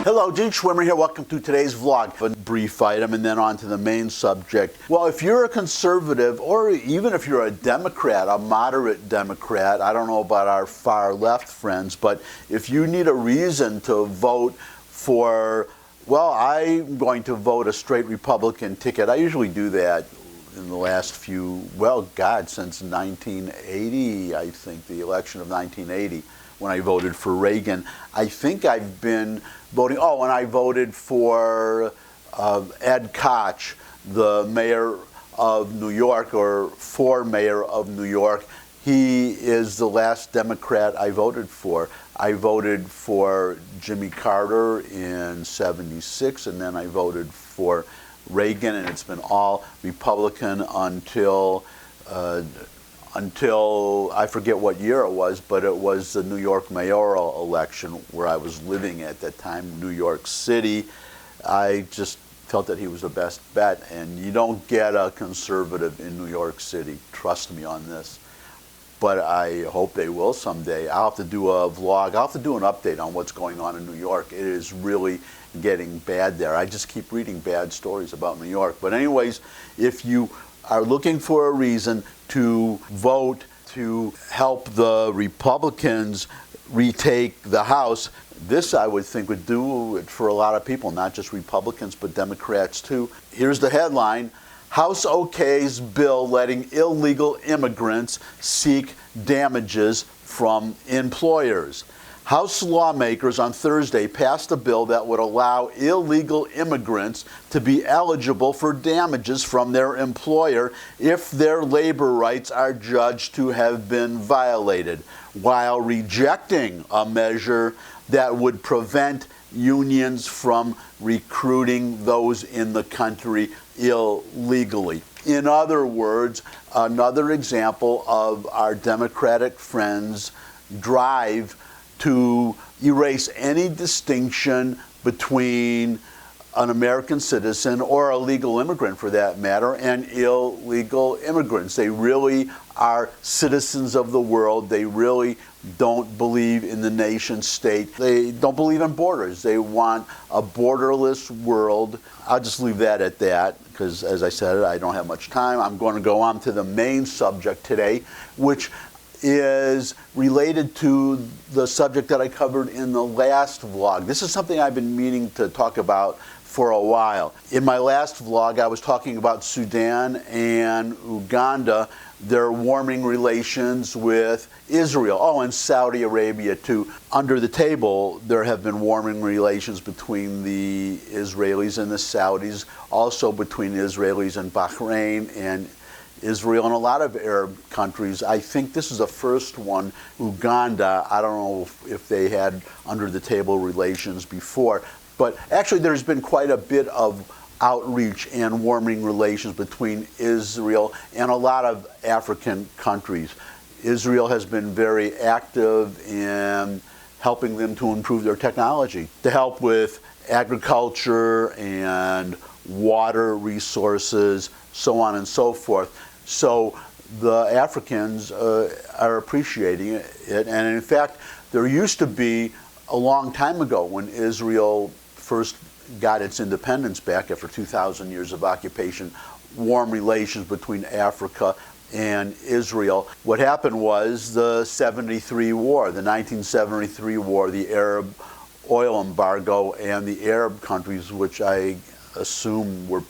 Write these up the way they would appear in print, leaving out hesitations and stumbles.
Hello, Gene Schwimmer here. Welcome to today's vlog. A brief item and then on to the main subject. Well, if you're a conservative or even if you're a Democrat, a moderate Democrat, I don't know about our far left friends, but if you need a reason to vote for, well, I'm going to vote a straight Republican ticket. I usually do that in the last few, well, God, since 1980, I think, the election of 1980. When I voted for Reagan. I think I've been voting, and I voted for Ed Koch, the mayor of New York, or for mayor of New York. He is the last Democrat I voted for. I voted for Jimmy Carter in '76, and then I voted for Reagan, and it's been all Republican until I forget what year it was, but it was the New York mayoral election where I was living at that time, New York City. I just felt that he was the best bet, and you don't get a conservative in New York City. Trust me on this. But I hope they will someday. I'll have to do a vlog. I'll have to do an update on what's going on in New York. It is really getting bad there. I just keep reading bad stories about New York. But anyways, if you are looking for a reason to vote to help the Republicans retake the House, this I would think would do it for a lot of people, not just Republicans, but Democrats too. Here's the headline: House okays bill letting illegal immigrants seek damages from employers. House lawmakers on Thursday passed a bill that would allow illegal immigrants to be eligible for damages from their employer if their labor rights are judged to have been violated, while rejecting a measure that would prevent unions from recruiting those in the country illegally. In other words, another example of our Democratic friends' drive to erase any distinction between an American citizen or a legal immigrant, for that matter, and illegal immigrants. They really are citizens of the world. They really don't believe in the nation state. They don't believe in borders. They want a borderless world. I'll just leave that at that because, as I said, I don't have much time. I'm going to go on to the main subject today, which is related to the subject that I covered in the last vlog. This is something I've been meaning to talk about for a while. In my last vlog, I was talking about Sudan and Uganda, their warming relations with Israel. And Saudi Arabia too. Under the table, there have been warming relations between the Israelis and the Saudis, also between Israelis and Bahrain and Israel and a lot of Arab countries. I think this is the first one. Uganda, I don't know if they had under the table relations before, but actually there's been quite a bit of outreach and warming relations between Israel and a lot of African countries. Israel has been very active in helping them to improve their technology, to help with agriculture and water resources, so on and so forth. So the Africans are appreciating it. And in fact, there used to be a long time ago when Israel first got its independence back after 2,000 years of occupation, warm relations between Africa and Israel. What happened was the 73 war, the 1973 war, the Arab oil embargo, and the Arab countries, which I assume were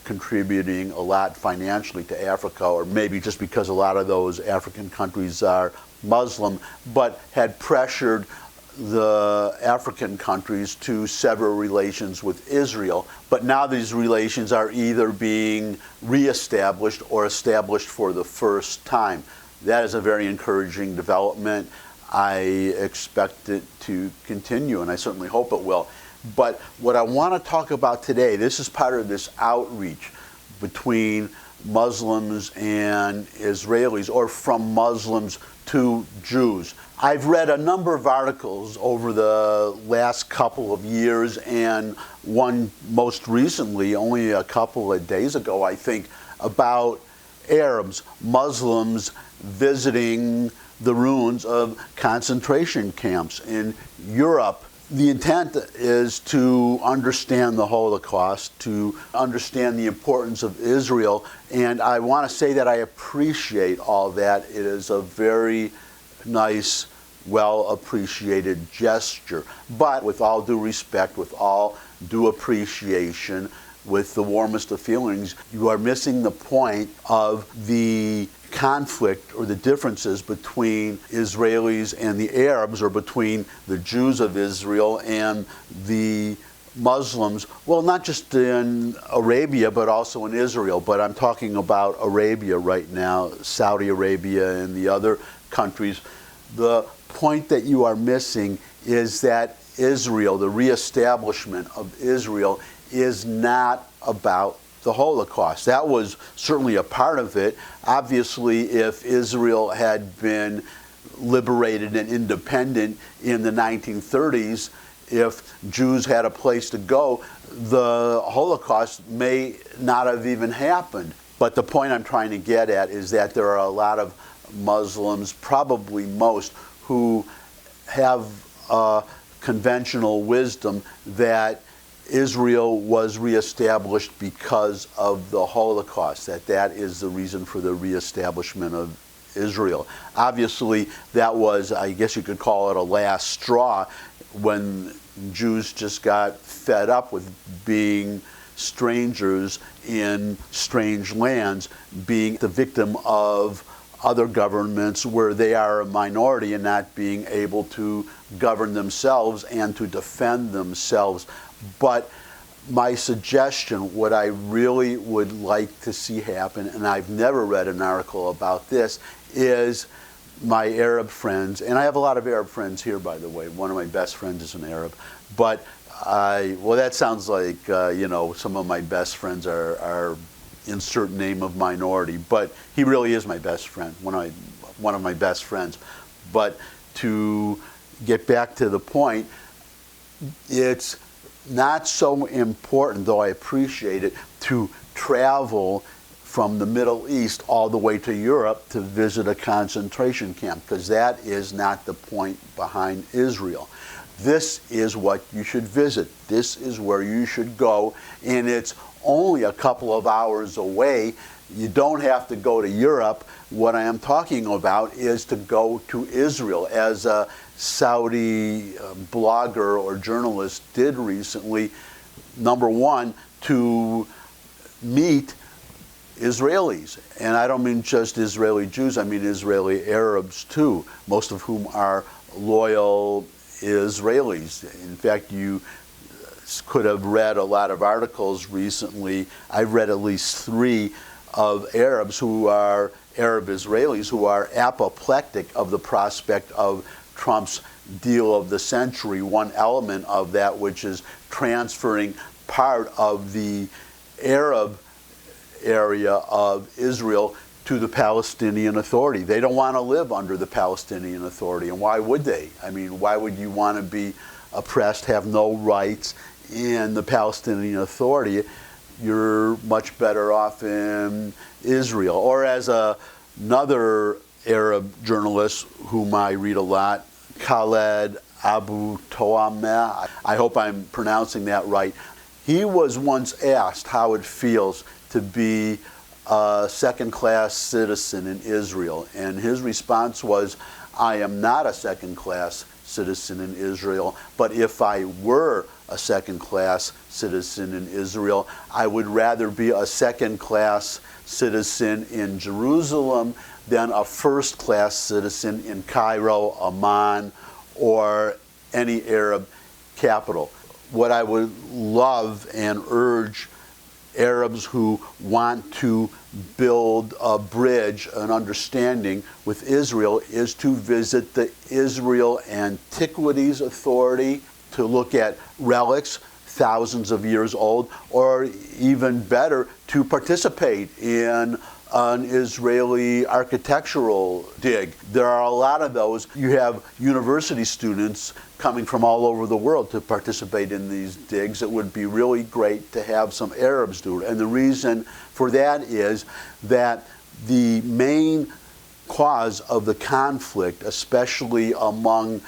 contributing a lot financially to Africa, or maybe just because a lot of those African countries are Muslim, but had pressured the African countries to sever relations with Israel. But now these relations are either being reestablished or established for the first time. That is a very encouraging development. I expect it to continue, and I certainly hope it will. But what I want to talk about today, this is part of this outreach between Muslims and Israelis, or from Muslims to Jews. I've read a number of articles over the last couple of years, and one most recently, only a couple of days ago, I think, about Arabs, Muslims visiting the ruins of concentration camps in Europe. The intent is to understand the Holocaust, to understand the importance of Israel, and I want to say that I appreciate all that. It is a very nice, well appreciated gesture. But with all due respect, with all due appreciation, with the warmest of feelings, you are missing the point of the conflict or the differences between Israelis and the Arabs, or between the Jews of Israel and the Muslims. Well, not just in Arabia, but also in Israel. But I'm talking about Arabia right now, Saudi Arabia and the other countries. The point that you are missing is that Israel, the reestablishment of Israel, is not about the Holocaust. That was certainly a part of it. Obviously, if Israel had been liberated and independent in the 1930s, if Jews had a place to go, the Holocaust may not have even happened. But the point I'm trying to get at is that there are a lot of Muslims, probably most, who have conventional wisdom that Israel was reestablished because of the Holocaust, that is the reason for the reestablishment of Israel. Obviously, that was, I guess you could call it, a last straw, when Jews just got fed up with being strangers in strange lands, being the victim of other governments where they are a minority and not being able to govern themselves and to defend themselves. But my suggestion, what I really would like to see happen, and I've never read an article about this, is my Arab friends, and I have a lot of Arab friends here, by the way. One of my best friends is an Arab. But well, that sounds like, some of my best friends are insert name of minority, but he really is my best friend, one of my best friends. But to get back to the point, it's not so important, though I appreciate it, to travel from the Middle East all the way to Europe to visit a concentration camp, because that is not the point behind Israel. This is what you should visit. This is where you should go, and it's only a couple of hours away. You don't have to go to Europe. What I am talking about is to go to Israel, as a Saudi blogger or journalist did recently. Number one, to meet Israelis. And I don't mean just Israeli Jews, I mean Israeli Arabs too, most of whom are loyal Israelis. In fact, you could have read a lot of articles recently. I've read at least 3 of Arabs who are Arab Israelis who are apoplectic of the prospect of Trump's deal of the century, one element of that which is transferring part of the Arab area of Israel to the Palestinian Authority. They don't want to live under the Palestinian Authority, and why would they? I mean, why would you want to be oppressed, have no rights in the Palestinian Authority? You're much better off in Israel. Or as another Arab journalist whom I read a lot, Khaled Abu Toameh, I hope I'm pronouncing that right. He was once asked how it feels to be a second-class citizen in Israel, and his response was, I am not a second-class citizen in Israel, but if I were a second-class citizen in Israel, I would rather be a second-class citizen in Jerusalem than a first-class citizen in Cairo, Amman, or any Arab capital. What I would love and urge Arabs who want to build a bridge, an understanding with Israel, is to visit the Israel Antiquities Authority to look at relics thousands of years old, or even better, to participate in an Israeli architectural dig. There are a lot of those. You have university students coming from all over the world to participate in these digs. It would be really great to have some Arabs do it. And the reason for that is that the main cause of the conflict, especially among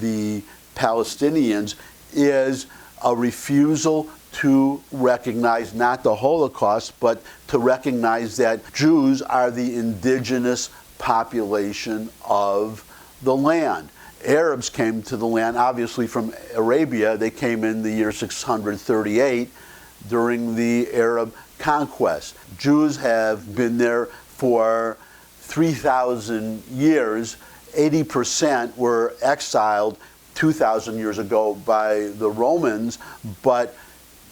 the Palestinians is a refusal to recognize not the Holocaust, but to recognize that Jews are the indigenous population of the land. Arabs came to the land, obviously from Arabia. They came in the year 638 during the Arab conquest. Jews have been there for 3,000 years. 80% were exiled 2,000 years ago by the Romans, but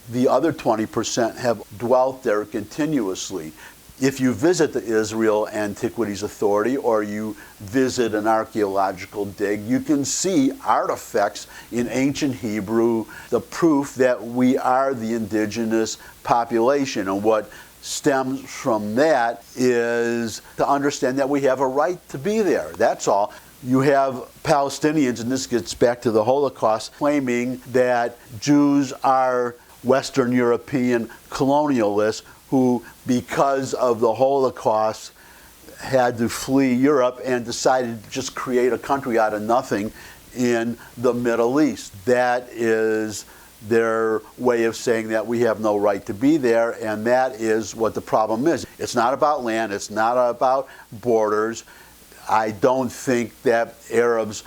the other 20% have dwelt there continuously. If you visit the Israel Antiquities Authority or you visit an archaeological dig, you can see artifacts in ancient Hebrew, the proof that we are the indigenous population. And what stems from that is to understand that we have a right to be there. That's all. You have Palestinians, and this gets back to the Holocaust, claiming that Jews are Western European colonialists who, because of the Holocaust, had to flee Europe and decided to just create a country out of nothing in the Middle East. That is their way of saying that we have no right to be there, and that is what the problem is. It's not about land, it's not about borders. I don't think that Arabs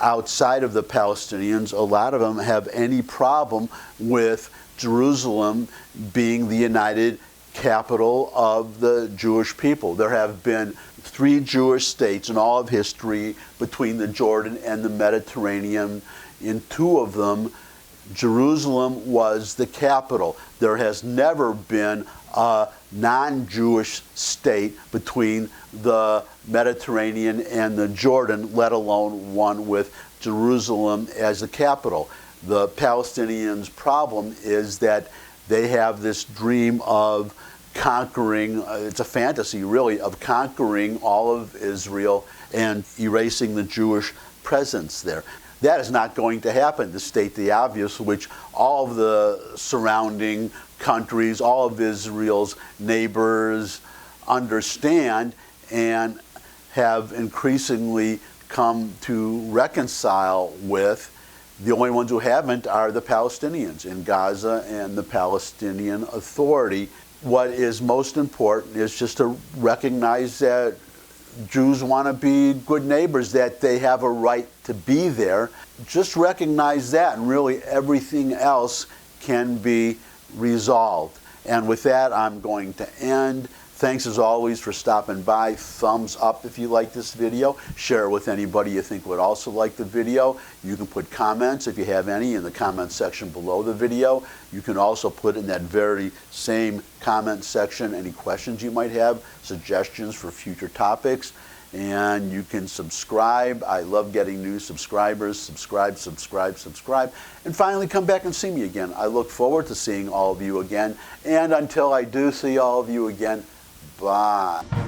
outside of the Palestinians, a lot of them have any problem with Jerusalem being the united capital of the Jewish people. There have been 3 Jewish states in all of history between the Jordan and the Mediterranean. In 2 of them, Jerusalem was the capital. There has never been a non-Jewish state between the Mediterranean and the Jordan, let alone one with Jerusalem as the capital. The Palestinians' problem is that they have this dream of conquering, it's a fantasy really, of conquering all of Israel and erasing the Jewish presence there. That is not going to happen, to state the obvious, which all of the surrounding countries, all of Israel's neighbors understand and have increasingly come to reconcile with. The only ones who haven't are the Palestinians in Gaza and the Palestinian Authority. What is most important is just to recognize that Jews want to be good neighbors, that they have a right to be there. Just recognize that, and really everything else can be resolved. And with that, I'm going to end. Thanks as always for stopping by. Thumbs up if you like this video. Share it with anybody you think would also like the video. You can put comments, if you have any, in the comment section below the video. You can also put in that very same comment section any questions you might have, suggestions for future topics. And you can subscribe. I love getting new subscribers. Subscribe, subscribe, subscribe. And finally, come back and see me again. I look forward to seeing all of you again. And until I do see all of you again, bye.